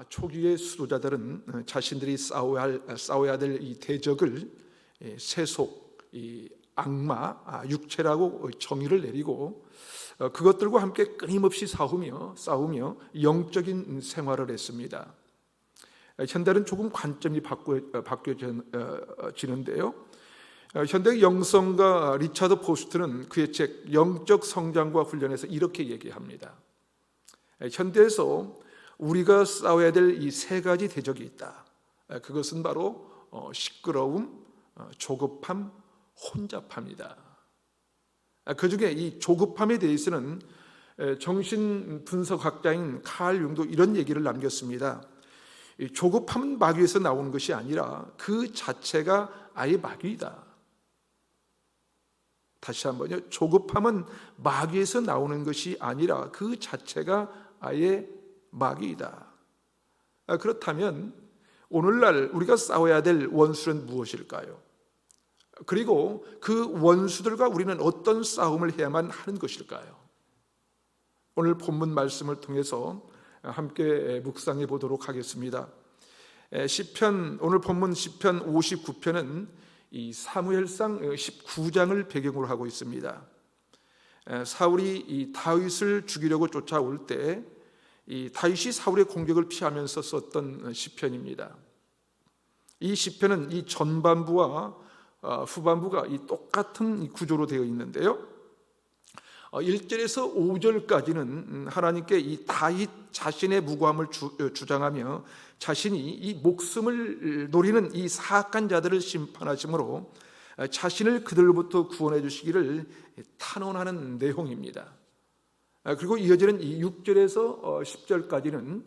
초기의 수도자들은 자신들이 싸워야 될 이 대적을 세속, 이 악마, 육체라고 정의를 내리고 그것들과 함께 끊임없이 싸우며 영적인 생활을 했습니다. 현대는 조금 관점이 바뀌어지는데요. 현대의 영성가 리차드 포스트는 그의 책 영적 성장과 훈련에서 이렇게 얘기합니다. 현대에서 우리가 싸워야 될 이 세 가지 대적이 있다. 그것은 바로 시끄러움, 조급함, 혼잡함이다. 그 중에 이 조급함에 대해서는 정신분석학자인 칼 융도 이런 얘기를 남겼습니다. 조급함은 마귀에서 나오는 것이 아니라 그 자체가 아예 마귀이다. 다시 한번요. 조급함은 마귀에서 나오는 것이 아니라 그 자체가 아예 마귀이다. 그렇다면 오늘날 우리가 싸워야 될 원수는 무엇일까요? 그리고 그 원수들과 우리는 어떤 싸움을 해야만 하는 것일까요? 오늘 본문 말씀을 통해서 함께 묵상해 보도록 하겠습니다. 오늘 본문 시편 59편은 이 사무엘상 19장을 배경으로 하고 있습니다. 사울이 이 다윗을 죽이려고 쫓아올 때 이 다윗이 사울의 공격을 피하면서 썼던 시편입니다. 이 시편은 이 전반부와 후반부가 이 똑같은 구조로 되어 있는데요. 1절에서 5절까지는 하나님께 이 다윗 자신의 무고함을 주장하며 자신이 이 목숨을 노리는 이 사악한 자들을 심판하심으로 자신을 그들로부터 구원해 주시기를 탄원하는 내용입니다. 그리고 이어지는 이 6절에서 10절까지는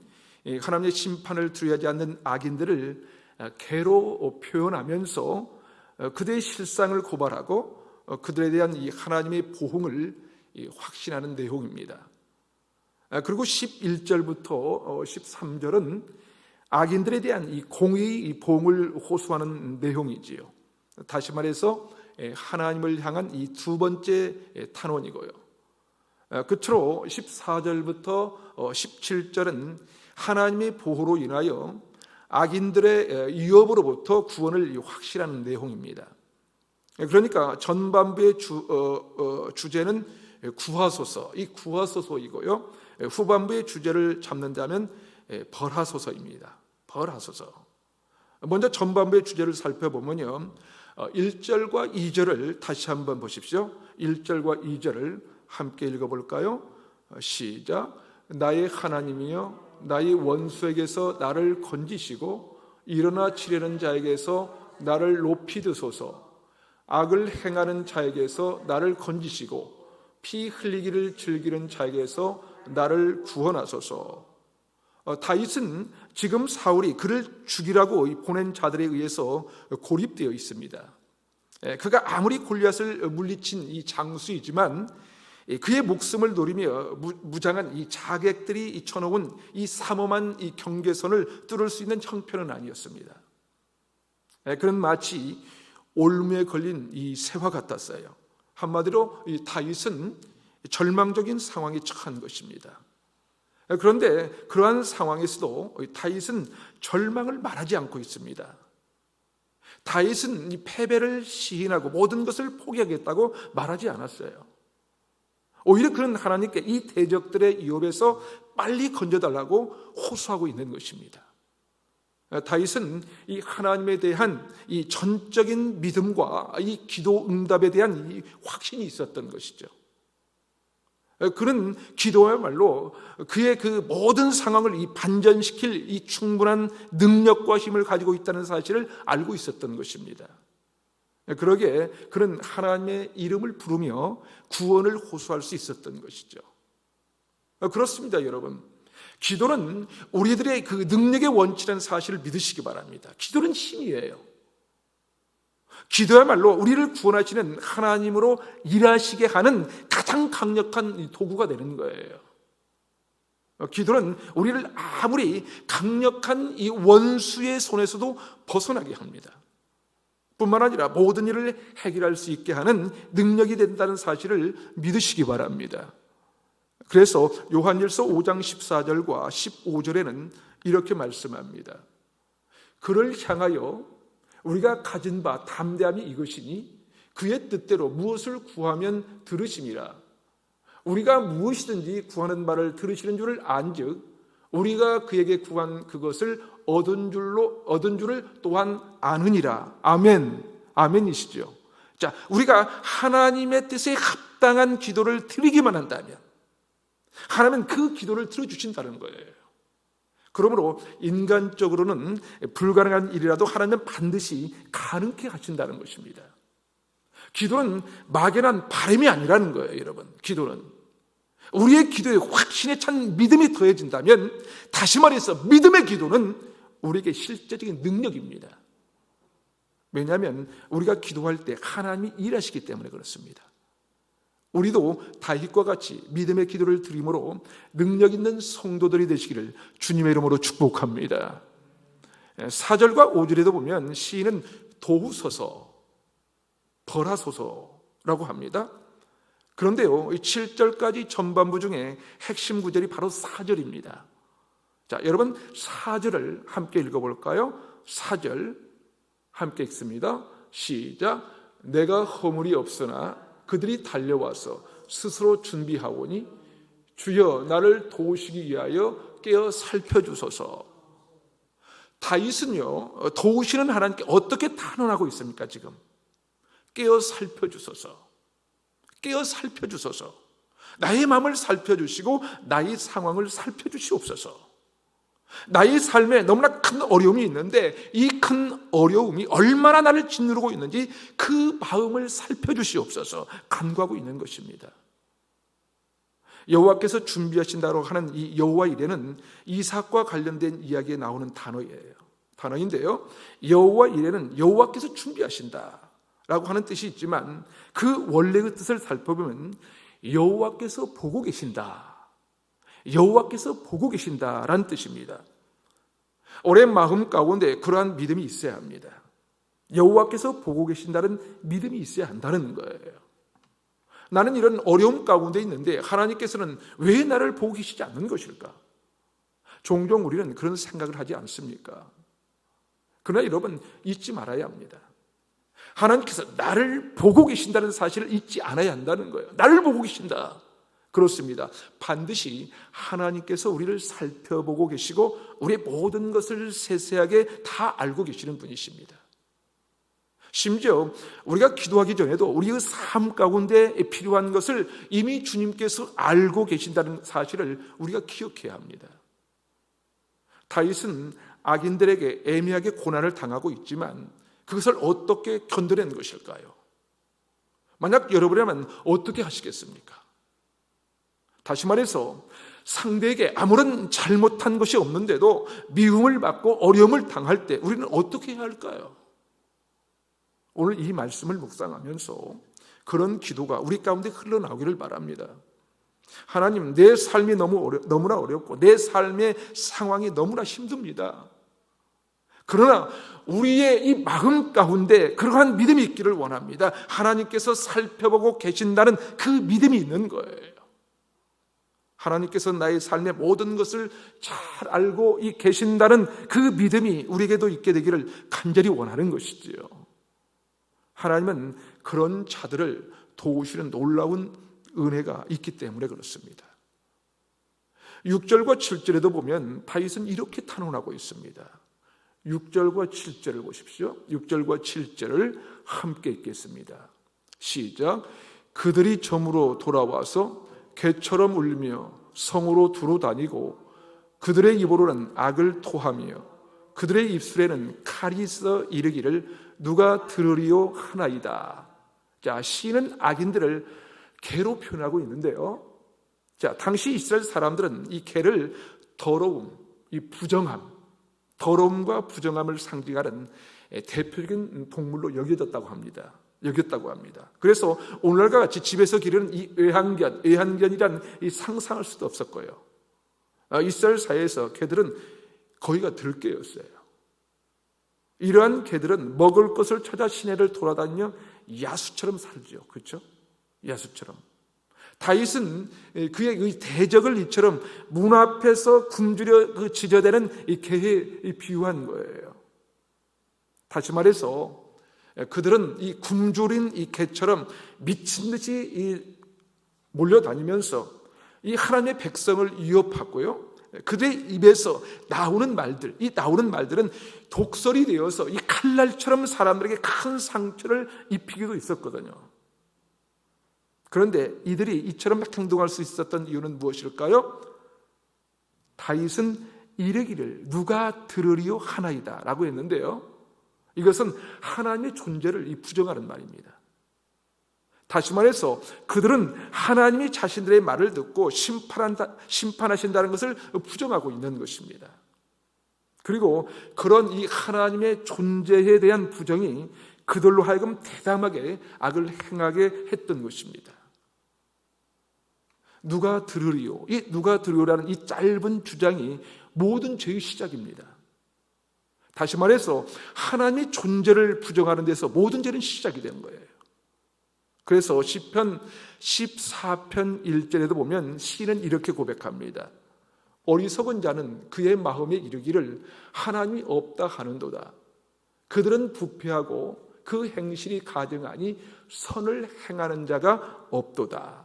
하나님의 심판을 두려워하지 않는 악인들을 개로 표현하면서 그들의 실상을 고발하고 그들에 대한 이 하나님의 보응을 확신하는 내용입니다. 그리고 11절부터 13절은 악인들에 대한 이 공의의 보응을 호소하는 내용이지요. 다시 말해서 하나님을 향한 이 두 번째 탄원이고요. 끝으로 14절부터 17절은 하나님의 보호로 인하여 악인들의 위협으로부터 구원을 확실하는 내용입니다. 그러니까 전반부의 주제는 구하소서, 이 구하소서이고요. 후반부의 주제를 잡는다면 벌하소서입니다. 벌하소서. 먼저 전반부의 주제를 살펴보면요, 1절과 2절을 다시 한번 보십시오. 1절과 2절을 함께 읽어볼까요? 시작. 나의 하나님이여 나의 원수에게서 나를 건지시고 일어나 치려는 자에게서 나를 높이 드소서. 악을 행하는 자에게서 나를 건지시고 피 흘리기를 즐기는 자에게서 나를 구원하소서. 다윗은 지금 사울이 그를 죽이라고 보낸 자들에 의해서 고립되어 있습니다. 그가 아무리 골리앗을 물리친 이 장수이지만 그의 목숨을 노리며 무장한 이 자객들이 쳐놓은 이 삼엄한 이 경계선을 뚫을 수 있는 형편은 아니었습니다. 그는 마치 올무에 걸린 이 새와 같았어요. 한마디로 이 다윗은 절망적인 상황에 처한 것입니다. 그런데 그러한 상황에서도 다윗은 절망을 말하지 않고 있습니다. 다윗은 이 패배를 시인하고 모든 것을 포기하겠다고 말하지 않았어요. 오히려 그는 하나님께 이 대적들의 위협에서 빨리 건져달라고 호소하고 있는 것입니다. 다윗은 이 하나님에 대한 이 전적인 믿음과 이 기도 응답에 대한 이 확신이 있었던 것이죠. 그는 기도야말로 그의 그 모든 상황을 이 반전시킬 이 충분한 능력과 힘을 가지고 있다는 사실을 알고 있었던 것입니다. 그러기에 그는 하나님의 이름을 부르며 구원을 호소할 수 있었던 것이죠. 그렇습니다, 여러분. 기도는 우리들의 그 능력의 원칙이라는 사실을 믿으시기 바랍니다. 기도는 힘이에요. 기도야말로 우리를 구원하시는 하나님으로 일하시게 하는 가장 강력한 도구가 되는 거예요. 기도는 우리를 아무리 강력한 이 원수의 손에서도 벗어나게 합니다. 뿐만 아니라 모든 일을 해결할 수 있게 하는 능력이 된다는 사실을 믿으시기 바랍니다. 그래서 요한일서 5장 14절과 15절에는 이렇게 말씀합니다. 그를 향하여 우리가 가진 바 담대함이 이것이니 그의 뜻대로 무엇을 구하면 들으심이라. 우리가 무엇이든지 구하는 바를 들으시는 줄을 안즉 우리가 그에게 구한 그것을 얻은 줄을 또한 아느니라. 아멘. 아멘이시죠. 자, 우리가 하나님의 뜻에 합당한 기도를 드리기만 한다면 하나님은 그 기도를 들어주신다는 거예요. 그러므로 인간적으로는 불가능한 일이라도 하나님은 반드시 가능케 하신다는 것입니다. 기도는 막연한 바람이 아니라는 거예요, 여러분. 기도는 우리의 기도에 확신에 찬 믿음이 더해진다면, 다시 말해서 믿음의 기도는 우리에게 실제적인 능력입니다. 왜냐하면 우리가 기도할 때 하나님이 일하시기 때문에 그렇습니다. 우리도 다윗과 같이 믿음의 기도를 드림으로 능력 있는 성도들이 되시기를 주님의 이름으로 축복합니다. 4절과 5절에도 보면 시인은 도우소서, 벌하소서라고 합니다. 그런데요, 7절까지 전반부 중에 핵심 구절이 바로 4절입니다. 자, 여러분 4절을 함께 읽어볼까요? 4절 함께 읽습니다. 시작. 내가 허물이 없으나 그들이 달려와서 스스로 준비하오니 주여 나를 도우시기 위하여 깨어 살펴주소서. 다윗은요, 도우시는 하나님께 어떻게 탄원하고 있습니까? 지금 깨어 살펴주소서, 깨어 살펴주소서. 나의 마음을 살펴주시고 나의 상황을 살펴주시옵소서. 나의 삶에 너무나 큰 어려움이 있는데 이 큰 어려움이 얼마나 나를 짓누르고 있는지 그 마음을 살펴주시옵소서 간구하고 있는 것입니다. 여호와께서 준비하신다고 하는 이 여호와 이레는 이삭과 관련된 이야기에 나오는 단어인데요, 여호와 이레는 여호와께서 준비하신다라고 하는 뜻이 있지만 그 원래의 뜻을 살펴보면 여호와께서 보고 계신다, 여호와께서 보고 계신다라는 뜻입니다. 우리의 마음 가운데 그러한 믿음이 있어야 합니다. 여호와께서 보고 계신다는 믿음이 있어야 한다는 거예요. 나는 이런 어려움 가운데 있는데 하나님께서는 왜 나를 보고 계시지 않는 것일까? 종종 우리는 그런 생각을 하지 않습니까? 그러나 여러분 잊지 말아야 합니다. 하나님께서 나를 보고 계신다는 사실을 잊지 않아야 한다는 거예요. 나를 보고 계신다. 그렇습니다. 반드시 하나님께서 우리를 살펴보고 계시고 우리의 모든 것을 세세하게 다 알고 계시는 분이십니다. 심지어 우리가 기도하기 전에도 우리의 삶 가운데 필요한 것을 이미 주님께서 알고 계신다는 사실을 우리가 기억해야 합니다. 다윗은 악인들에게 애매하게 고난을 당하고 있지만 그것을 어떻게 견뎌낸 것일까요? 만약 여러분이라면 어떻게 하시겠습니까? 다시 말해서 상대에게 아무런 잘못한 것이 없는데도 미움을 받고 어려움을 당할 때 우리는 어떻게 해야 할까요? 오늘 이 말씀을 묵상하면서 그런 기도가 우리 가운데 흘러나오기를 바랍니다. 하나님, 내 삶이 너무나 어렵고 내 삶의 상황이 너무나 힘듭니다. 그러나 우리의 이 마음 가운데 그러한 믿음이 있기를 원합니다. 하나님께서 살펴보고 계신다는 그 믿음이 있는 거예요. 하나님께서 나의 삶의 모든 것을 잘 알고 계신다는 그 믿음이 우리에게도 있게 되기를 간절히 원하는 것이지요. 하나님은 그런 자들을 도우시는 놀라운 은혜가 있기 때문에 그렇습니다. 6절과 7절에도 보면 다윗은 이렇게 탄원하고 있습니다. 6절과 7절을 보십시오. 6절과 7절을 함께 읽겠습니다. 시작. 그들이 점으로 돌아와서 개처럼 울며 성으로 두루 다니고 그들의 입으로는 악을 토하며 그들의 입술에는 칼이 있어 이르기를 누가 들으리요 하나이다. 자, 시인은 악인들을 개로 표현하고 있는데요. 자, 당시 이스라엘 사람들은 이 개를 더러움, 이 부정함, 더러움과 부정함을 상징하는 대표적인 동물로 여겼다고 합니다. 그래서 오늘과 같이 집에서 기르는 이 애완견이란 이 상상할 수도 없었고요. 이스라엘 사회에서 개들은 거의가 들개였어요. 이러한 개들은 먹을 것을 찾아 시내를 돌아다니며 야수처럼 살죠. 그렇죠? 야수처럼. 다윗은 그의 그 대적을 이처럼 문 앞에서 굶주려 지저대는 이 개에 비유한 거예요. 다시 말해서 그들은 이 굶주린 이 개처럼 미친 듯이 몰려다니면서 이 하나님의 백성을 위협하고요, 그들의 입에서 나오는 말들은 독설이 되어서 이 칼날처럼 사람들에게 큰 상처를 입히기도 있었거든요. 그런데 이들이 이처럼 행동할 수 있었던 이유는 무엇일까요? 다윗은 이르기를 누가 들으리요 하나이다 라고 했는데요, 이것은 하나님의 존재를 부정하는 말입니다. 다시 말해서 그들은 하나님이 자신들의 말을 듣고 심판하신다는 것을 부정하고 있는 것입니다. 그리고 그런 이 하나님의 존재에 대한 부정이 그들로 하여금 대담하게 악을 행하게 했던 것입니다. 누가 들으리요? 이 누가 들으리요라는 이 짧은 주장이 모든 죄의 시작입니다. 다시 말해서 하나님의 존재를 부정하는 데서 모든 죄는 시작이 되는 거예요. 그래서 시편 14편 1절에도 보면 시인은 이렇게 고백합니다. 어리석은 자는 그의 마음에 이르기를 하나님이 없다 하는도다. 그들은 부패하고 그 행실이 가증하니 선을 행하는 자가 없도다.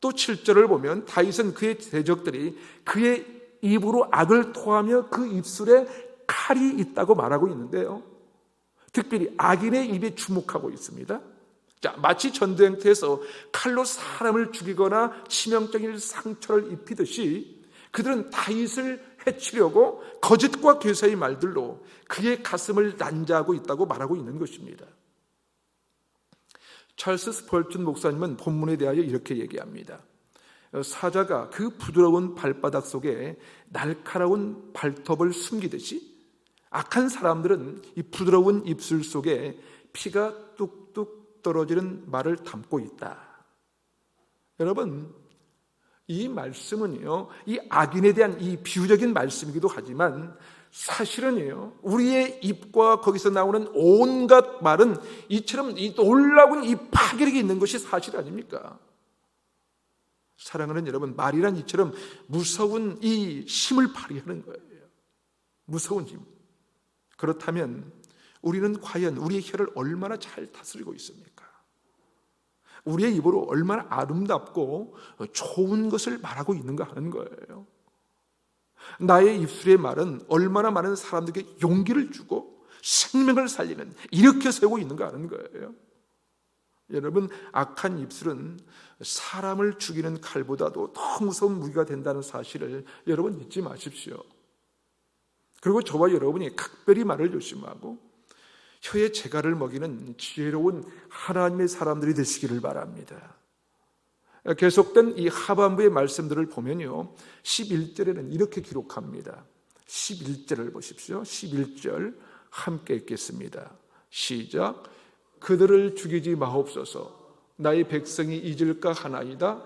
또 7절을 보면 다윗은 그의 대적들이 그의 입으로 악을 토하며 그 입술에 칼이 있다고 말하고 있는데요, 특별히 악인의 입에 주목하고 있습니다. 자, 마치 전쟁터에서 칼로 사람을 죽이거나 치명적인 상처를 입히듯이 그들은 다윗을 해치려고 거짓과 괴사의 말들로 그의 가슴을 난자하고 있다고 말하고 있는 것입니다. 찰스 스펄튼 목사님은 본문에 대하여 이렇게 얘기합니다. 사자가 그 부드러운 발바닥 속에 날카로운 발톱을 숨기듯이 악한 사람들은 이 부드러운 입술 속에 피가 뚝뚝 떨어지는 말을 담고 있다. 여러분, 이 말씀은요, 이 악인에 대한 이 비유적인 말씀이기도 하지만 사실은요, 우리의 입과 거기서 나오는 온갖 말은 이처럼 이 놀라운 이 파괴력이 있는 것이 사실 아닙니까? 사랑하는 여러분, 말이란 이처럼 무서운 이 힘을 발휘하는 거예요. 무서운 힘. 그렇다면 우리는 과연 우리의 혀를 얼마나 잘 다스리고 있습니까? 우리의 입으로 얼마나 아름답고 좋은 것을 말하고 있는가 하는 거예요. 나의 입술의 말은 얼마나 많은 사람들에게 용기를 주고 생명을 살리는, 일으켜 세우고 있는가 하는 거예요. 여러분, 악한 입술은 사람을 죽이는 칼보다도 더 무서운 무기가 된다는 사실을 여러분 잊지 마십시오. 그리고 저와 여러분이 각별히 말을 조심하고 혀의 재갈을 먹이는 지혜로운 하나님의 사람들이 되시기를 바랍니다. 계속된 이 하반부의 말씀들을 보면요, 11절에는 이렇게 기록합니다. 11절을 보십시오. 11절 함께 읽겠습니다. 시작. 그들을 죽이지 마옵소서. 나의 백성이 잊을까 하나이다.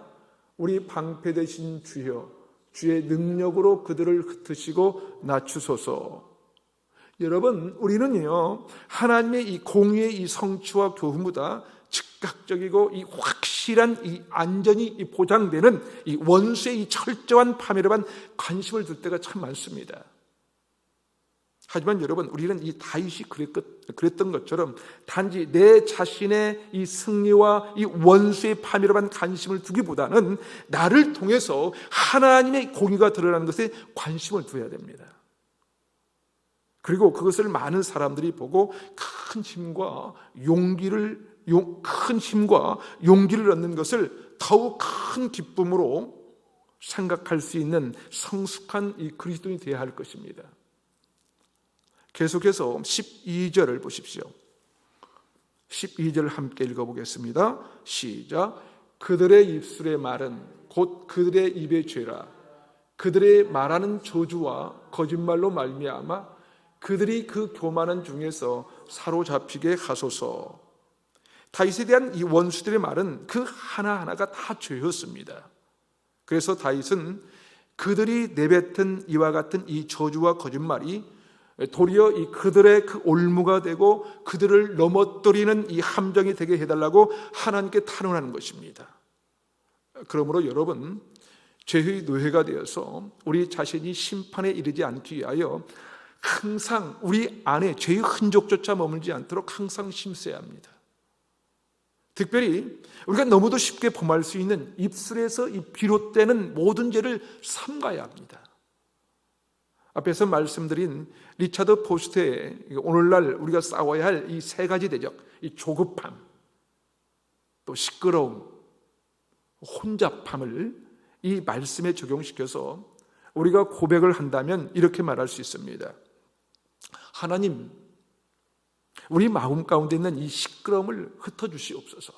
우리 방패되신 주여, 주의 능력으로 그들을 흩으시고 낮추소서. 여러분, 우리는요, 하나님의 이 공의의 이 성취와 교훈보다 즉각적이고 이 확실한 이 안전이 이 보장되는 이 원수의 이 철저한 파멸에만 관심을 둘 때가 참 많습니다. 하지만 여러분, 우리는 이 다윗이 그랬던 것처럼 단지 내 자신의 이 승리와 이 원수의 파멸에만 관심을 두기보다는 나를 통해서 하나님의 공의가 드러나는 것에 관심을 두어야 됩니다. 그리고 그것을 많은 사람들이 보고 큰 힘과 용기를 얻는 것을 더욱 큰 기쁨으로 생각할 수 있는 성숙한 이 그리스도인이 되어야 할 것입니다. 계속해서 12절을 보십시오. 12절 함께 읽어보겠습니다. 시작. 그들의 입술의 말은 곧 그들의 입의 죄라. 그들의 말하는 저주와 거짓말로 말미암아 그들이 그 교만한 중에서 사로잡히게 하소서. 다윗에 대한 이 원수들의 말은 그 하나하나가 다 죄였습니다. 그래서 다윗은 그들이 내뱉은 이와 같은 이 저주와 거짓말이 도리어 이 그들의 그 올무가 되고 그들을 넘어뜨리는 이 함정이 되게 해달라고 하나님께 탄원하는 것입니다. 그러므로 여러분, 죄의 노예가 되어서 우리 자신이 심판에 이르지 않기 위하여 항상 우리 안에 죄의 흔적조차 머물지 않도록 항상 심써야 합니다. 특별히 우리가 너무도 쉽게 범할 수 있는 입술에서 비롯되는 모든 죄를 삼가야 합니다. 앞에서 말씀드린 리차드 포스트의 오늘날 우리가 싸워야 할 이 세 가지 대적, 이 조급함, 또 시끄러움, 혼잡함을 이 말씀에 적용시켜서 우리가 고백을 한다면 이렇게 말할 수 있습니다. 하나님, 우리 마음 가운데 있는 이 시끄러움을 흩어주시옵소서.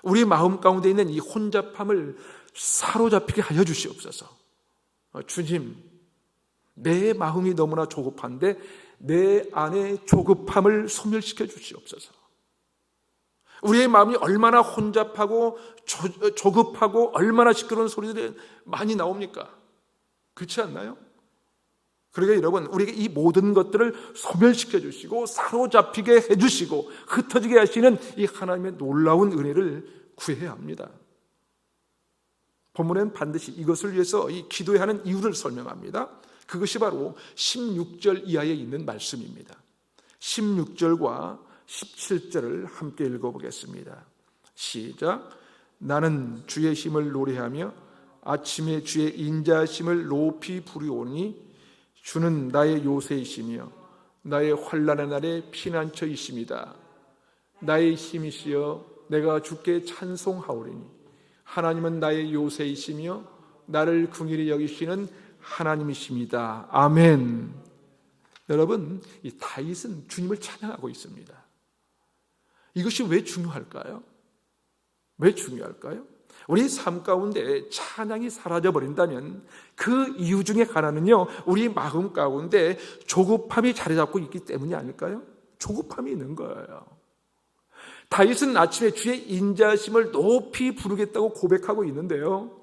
우리 마음 가운데 있는 이 혼잡함을 사로잡히게 하여 주시옵소서. 주님, 내 마음이 너무나 조급한데 내 안에 조급함을 소멸시켜 주시옵소서. 우리의 마음이 얼마나 혼잡하고 조급하고 얼마나 시끄러운 소리들이 많이 나옵니까? 그렇지 않나요? 그러니까 여러분, 우리에게 이 모든 것들을 소멸시켜 주시고 사로잡히게 해주시고 흩어지게 하시는 이 하나님의 놀라운 은혜를 구해야 합니다. 본문엔 반드시 이것을 위해서 이 기도해야 하는 이유를 설명합니다. 그것이 바로 16절 이하에 있는 말씀입니다. 16절과 17절을 함께 읽어보겠습니다. 시작. 나는 주의 힘을 노래하며 아침에 주의 인자하심을 높이 부르오니 주는 나의 요새이시며 나의 환난의 날의 피난처이심이다. 나의 힘이시여 내가 주께 찬송하오리니 하나님은 나의 요새이시며 나를 긍휼히 여기시는 하나님이십니다. 아멘. 여러분, 이 다윗은 주님을 찬양하고 있습니다. 이것이 왜 중요할까요? 왜 중요할까요? 우리 삶 가운데 찬양이 사라져버린다면 그 이유 중에 하나는요, 우리 마음 가운데 조급함이 자리 잡고 있기 때문이 아닐까요? 조급함이 있는 거예요. 다윗은 아침에 주의 인자하심을 높이 부르겠다고 고백하고 있는데요,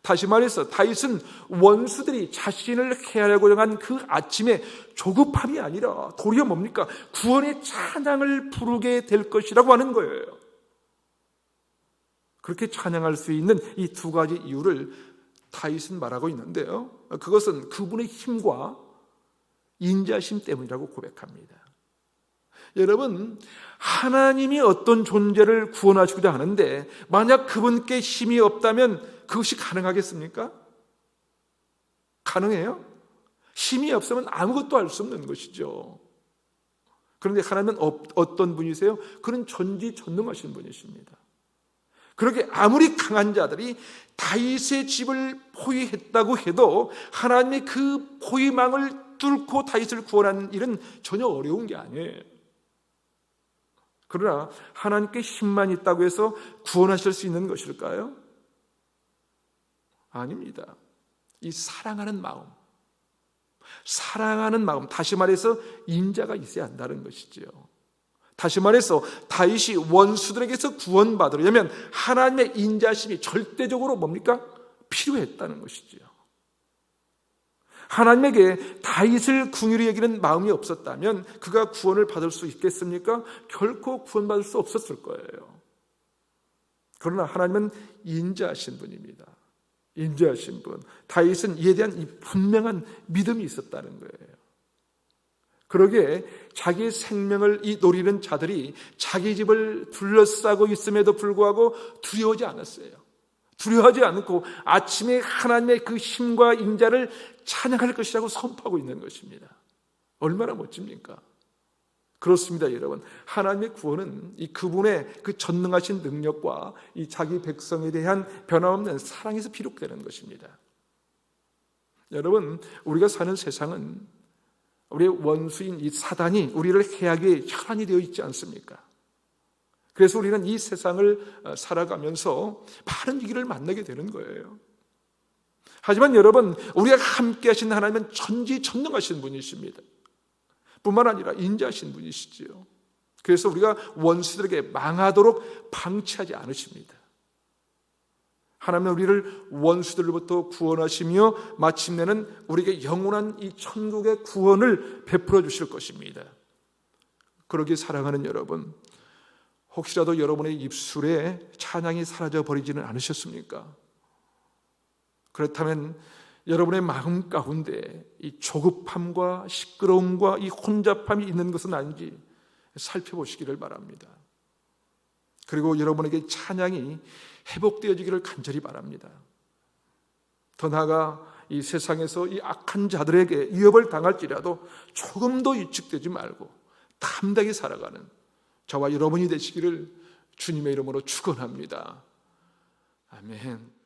다시 말해서 다윗은 원수들이 자신을 해하려고 한 그 아침에 조급함이 아니라 도리어 뭡니까? 구원의 찬양을 부르게 될 것이라고 하는 거예요. 그렇게 찬양할 수 있는 이 두 가지 이유를 다윗은 말하고 있는데요, 그것은 그분의 힘과 인자심 때문이라고 고백합니다. 여러분, 하나님이 어떤 존재를 구원하시고자 하는데 만약 그분께 힘이 없다면 그것이 가능하겠습니까? 가능해요? 힘이 없으면 아무것도 할 수 없는 것이죠. 그런데 하나님은 어떤 분이세요? 그는 전지전능하신 분이십니다. 그렇게 아무리 강한 자들이 다윗의 집을 포위했다고 해도 하나님이 그 포위망을 뚫고 다윗을 구원하는 일은 전혀 어려운 게 아니에요. 그러나 하나님께 힘만 있다고 해서 구원하실 수 있는 것일까요? 아닙니다. 이 사랑하는 마음, 다시 말해서 인자가 있어야 한다는 것이죠. 다시 말해서 다윗이 원수들에게서 구원받으려면 하나님의 인자심이 절대적으로 뭡니까? 필요했다는 것이죠. 하나님에게 다윗을 긍휼히 여기는 마음이 없었다면 그가 구원을 받을 수 있겠습니까? 결코 구원받을 수 없었을 거예요. 그러나 하나님은 인자하신 분입니다. 인자하신 분. 다윗은 이에 대한 이 분명한 믿음이 있었다는 거예요. 그러기에 자기의 생명을 노리는 자들이 자기 집을 둘러싸고 있음에도 불구하고 두려워하지 않았어요. 두려워하지 않고 아침에 하나님의 그 힘과 인자를 찬양할 것이라고 선포하고 있는 것입니다. 얼마나 멋집니까? 그렇습니다, 여러분. 하나님의 구원은 이 그분의 그 전능하신 능력과 이 자기 백성에 대한 변함없는 사랑에서 비롯되는 것입니다. 여러분, 우리가 사는 세상은 우리의 원수인 이 사단이 우리를 해하기에 혈안이 되어 있지 않습니까? 그래서 우리는 이 세상을 살아가면서 많은 위기를 만나게 되는 거예요. 하지만 여러분, 우리가 함께 하신 하나님은 전지전능하신 분이십니다. 뿐만 아니라 인자하신 분이시지요. 그래서 우리가 원수들에게 망하도록 방치하지 않으십니다. 하나님은 우리를 원수들로부터 구원하시며 마침내는 우리에게 영원한 이 천국의 구원을 베풀어 주실 것입니다. 그러기에 사랑하는 여러분, 혹시라도 여러분의 입술에 찬양이 사라져 버리지는 않으셨습니까? 그렇다면 여러분의 마음 가운데 이 조급함과 시끄러움과 이 혼잡함이 있는 것은 아닌지 살펴보시기를 바랍니다. 그리고 여러분에게 찬양이 회복되어지기를 간절히 바랍니다. 더 나아가 이 세상에서 이 악한 자들에게 위협을 당할지라도 조금도 위축되지 말고 담대하게 살아가는 저와 여러분이 되시기를 주님의 이름으로 축원합니다. 아멘.